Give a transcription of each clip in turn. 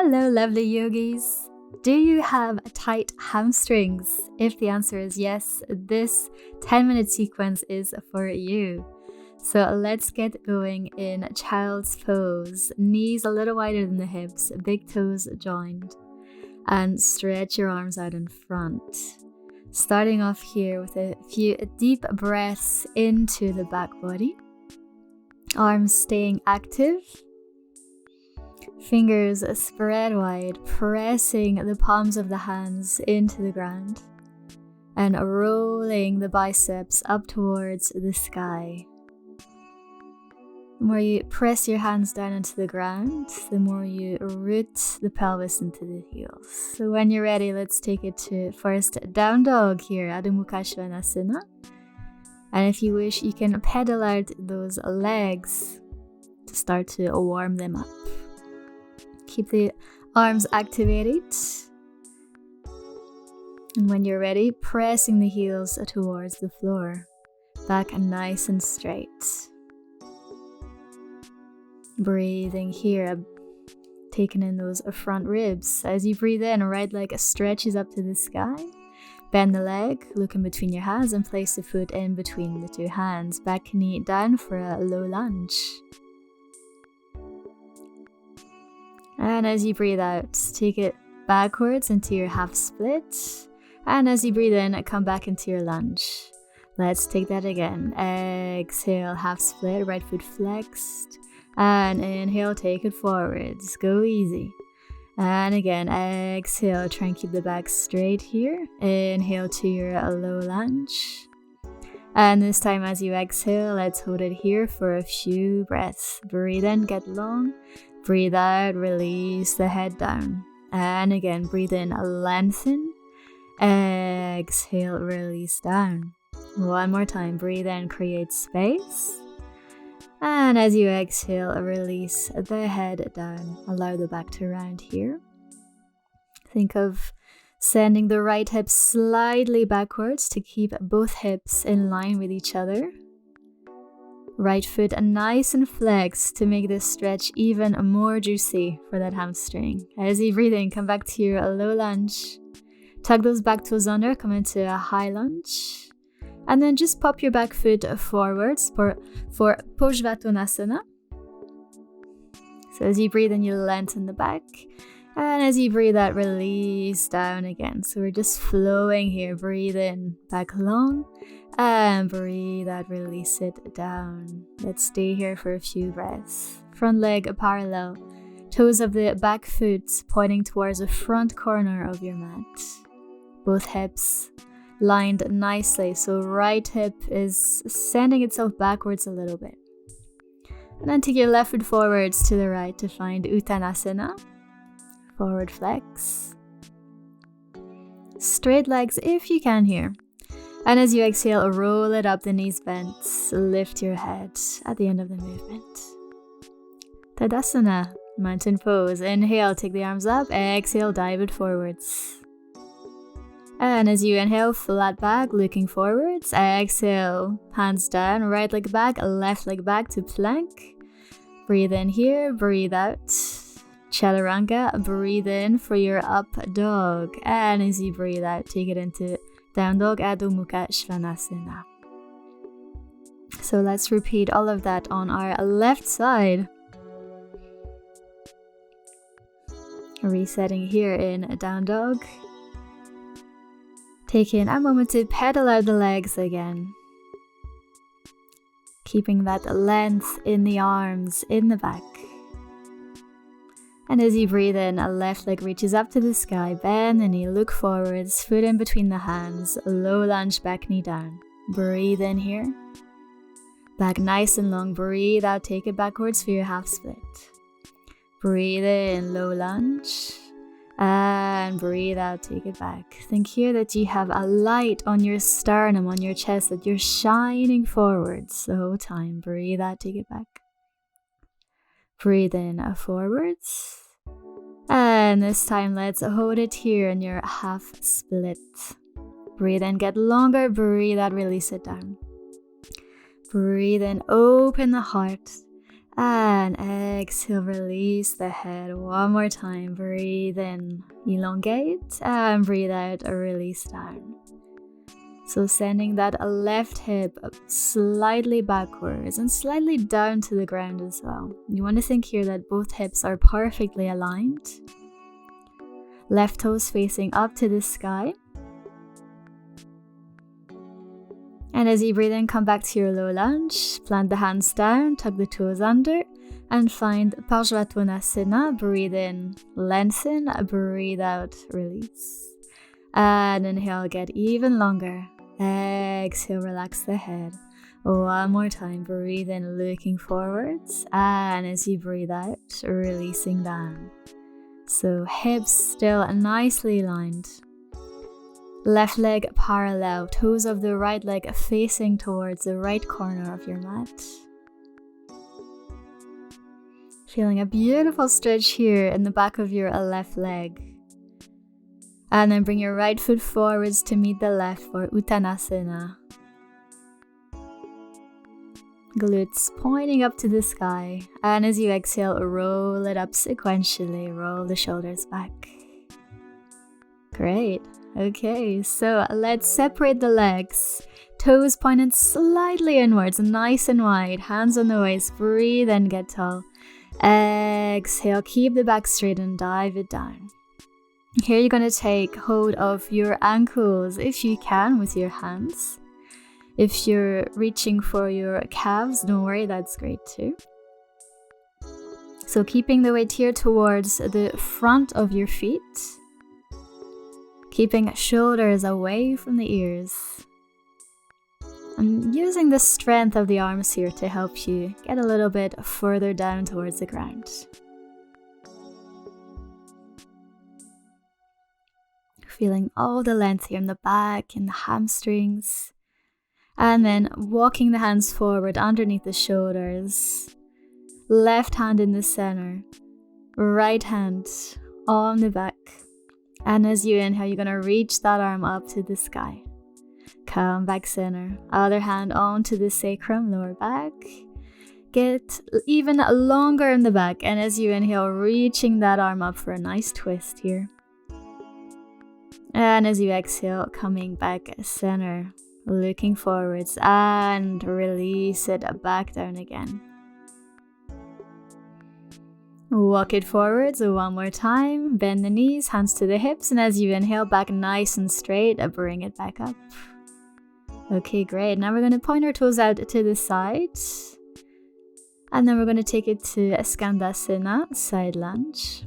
Hello, lovely yogis. Do you have tight hamstrings? If the answer is yes, this 10-minute sequence is for you. So let's get going in child's pose. Knees a little wider than the hips, big toes joined. And stretch your arms out in front. Starting off here with a few deep breaths into the back body. Arms staying active. Fingers spread wide, pressing the palms of the hands into the ground. And rolling the biceps up towards the sky. The more you press your hands down into the ground, the more you root the pelvis into the heels. So when you're ready, let's take it to first down dog here, Adho Mukha Svanasana. And if you wish, you can pedal out those legs to start to warm them up. Keep the arms activated. And when you're ready, pressing the heels towards the floor. Back nice and straight. Breathing here, taking in those front ribs. As you breathe in, right leg stretches up to the sky. Bend the leg, look in between your hands and place the foot in between the two hands. Back knee down for a low lunge. And as you breathe out, take it backwards into your half split. And as you breathe in, come back into your lunge. Let's take that again. Exhale, half split, right foot flexed. And inhale, take it forwards. Go easy. And again, exhale, try and keep the back straight here. Inhale to your low lunge. And this time as you exhale, let's hold it here for a few breaths. Breathe in, get long. Breathe out, release the head down. And again, breathe in, lengthen. Exhale, release down. One more time, breathe in, create space. And as you exhale, release the head down. Allow the back to round here. Think of sending the right hip slightly backwards to keep both hips in line with each other. Right foot nice and flexed to make this stretch even more juicy for that hamstring. As you breathe in, come back to your low lunge. Tug those back toes under, come into a high lunge. And then just pop your back foot forwards for Pojvatonasana. So as you breathe in, you lengthen the back. And as you breathe out, release down again. So we're just flowing here. Breathe in, back long. And breathe out, release it down. Let's stay here for a few breaths. Front leg parallel. Toes of the back foot pointing towards the front corner of your mat. Both hips lined nicely, so right hip is sending itself backwards a little bit. And then take your left foot forwards to the right to find Uttanasana. Forward flex. Straight legs if you can here. And as you exhale, roll it up, the knees bent. Lift your head at the end of the movement. Tadasana, mountain pose. Inhale, take the arms up. Exhale, dive it forwards. And as you inhale, flat back, looking forwards. Exhale, hands down, right leg back, left leg back to plank. Breathe in here, breathe out. Chaturanga, breathe in for your up dog. And as you breathe out, take it into down dog, Adho Mukha Svanasana. So let's repeat all of that on our left side. Resetting here in down dog. Taking a moment to pedal out the legs again. Keeping that length in the arms, in the back. And as you breathe in, a left leg reaches up to the sky. Bend the knee, look forwards, foot in between the hands. Low lunge, back knee down. Breathe in here. Back nice and long. Breathe out, take it backwards for your half split. Breathe in, low lunge. And breathe out, take it back. Think here that you have a light on your sternum, on your chest, that you're shining forwards the whole time. Breathe out, take it back. Breathe in, forwards. And this time, let's hold it here in your half split. Breathe in, get longer. Breathe out, release it down. Breathe in, open the heart. And exhale, release the head. One more time. Breathe in, elongate, and breathe out, release down. So sending that left hip slightly backwards and slightly down to the ground as well. You want to think here that both hips are perfectly aligned. Left toes facing up to the sky. And as you breathe in, come back to your low lunge. Plant the hands down, tuck the toes under, and find Parsvatonasana. Breathe in, lengthen, breathe out, release. And inhale, get even longer. Exhale, relax the head. One more time, breathe in, looking forwards. And as you breathe out, releasing down. So hips still nicely aligned. Left leg parallel, toes of the right leg facing towards the right corner of your mat. Feeling a beautiful stretch here in the back of your left leg. And then bring your right foot forwards to meet the left for Uttanasana. Glutes pointing up to the sky. And as you exhale, roll it up sequentially. Roll the shoulders back. Great. Okay, so let's separate the legs. Toes pointed slightly inwards, nice and wide. Hands on the waist. Breathe and get tall. Exhale, keep the back straight and dive it down. Here you're going to take hold of your ankles if you can with your hands. If you're reaching for your calves, don't worry, that's great too. So keeping the weight here towards the front of your feet. Keeping shoulders away from the ears. And using the strength of the arms here to help you get a little bit further down towards the ground. Feeling all the length here in the back, in the hamstrings. And then walking the hands forward underneath the shoulders. Left hand in the center. Right hand on the back. And as you inhale, you're going to reach that arm up to the sky. Come back center. Other hand onto the sacrum, lower back. Get even longer in the back. And as you inhale, reaching that arm up for a nice twist here. And as you exhale, coming back center. Looking forwards and release it back down again. Walk it forwards one more time. Bend the knees, hands to the hips, and as you inhale, back nice and straight, bring it back up. Okay, great. Now we're going to point our toes out to the side. And then we're going to take it to Skandasana, side lunge.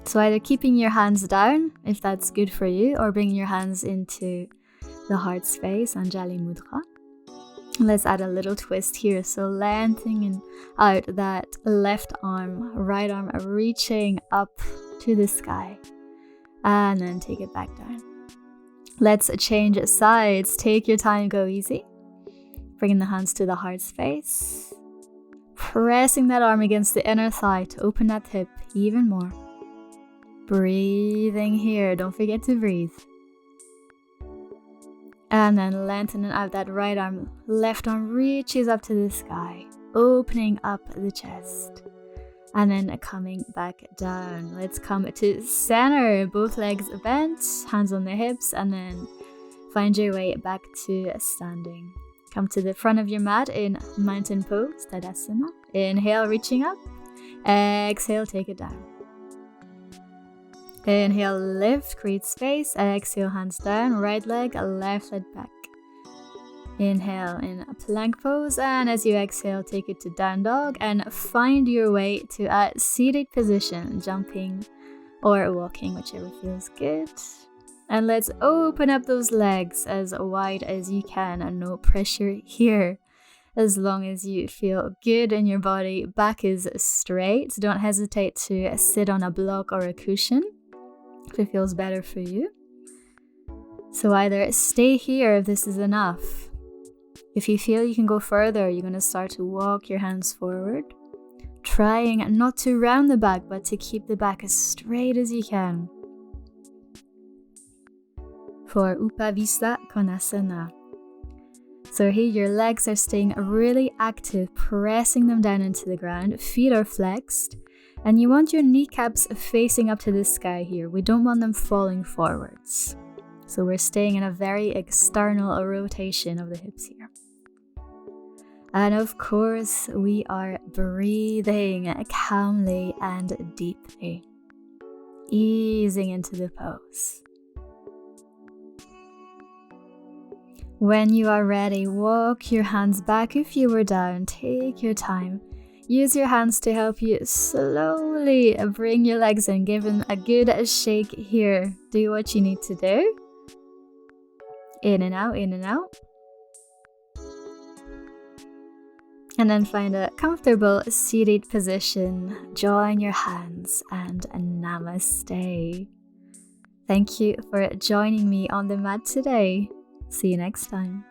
So either keeping your hands down, if that's good for you, or bringing your hands into the heart space, Anjali Mudra. Let's add a little twist here. So lengthening out that left arm, right arm reaching up to the sky. And then take it back down. Let's change sides. Take your time, go easy. Bringing the hands to the heart space. Pressing that arm against the inner thigh to open that hip even more. Breathing here. Don't forget to breathe. And then lengthening out that right arm. Left arm reaches up to the sky. Opening up the chest. And then coming back down. Let's come to center. Both legs bent. Hands on the hips. And then find your way back to standing. Come to the front of your mat in mountain pose, Tadasana. Inhale, reaching up. Exhale, take it down. Inhale, lift, create space. Exhale, hands down, right leg, left leg back. Inhale in a plank pose, and as you exhale, take it to down dog and find your way to a seated position, jumping or walking, whichever feels good. And let's open up those legs as wide as you can, and no pressure here. As long as you feel good in your body, back is straight. Don't hesitate to sit on a block or a cushion if it feels better for you. So either stay here if this is enough. If you feel you can go further, you're going to start to walk your hands forward, trying not to round the back, but to keep the back as straight as you can. For Upavista Konasana. So here your legs are staying really active, pressing them down into the ground. Feet are flexed. And you want your kneecaps facing up to the sky here. We don't want them falling forwards. So we're staying in a very external rotation of the hips here. And of course, we are breathing calmly and deeply, easing into the pose. When you are ready, walk your hands back if you were down. Take your time. Use your hands to help you slowly bring your legs in. Give them a good shake here. Do what you need to do. In and out, in and out. And then find a comfortable seated position. Join your hands and namaste. Thank you for joining me on the mat today. See you next time.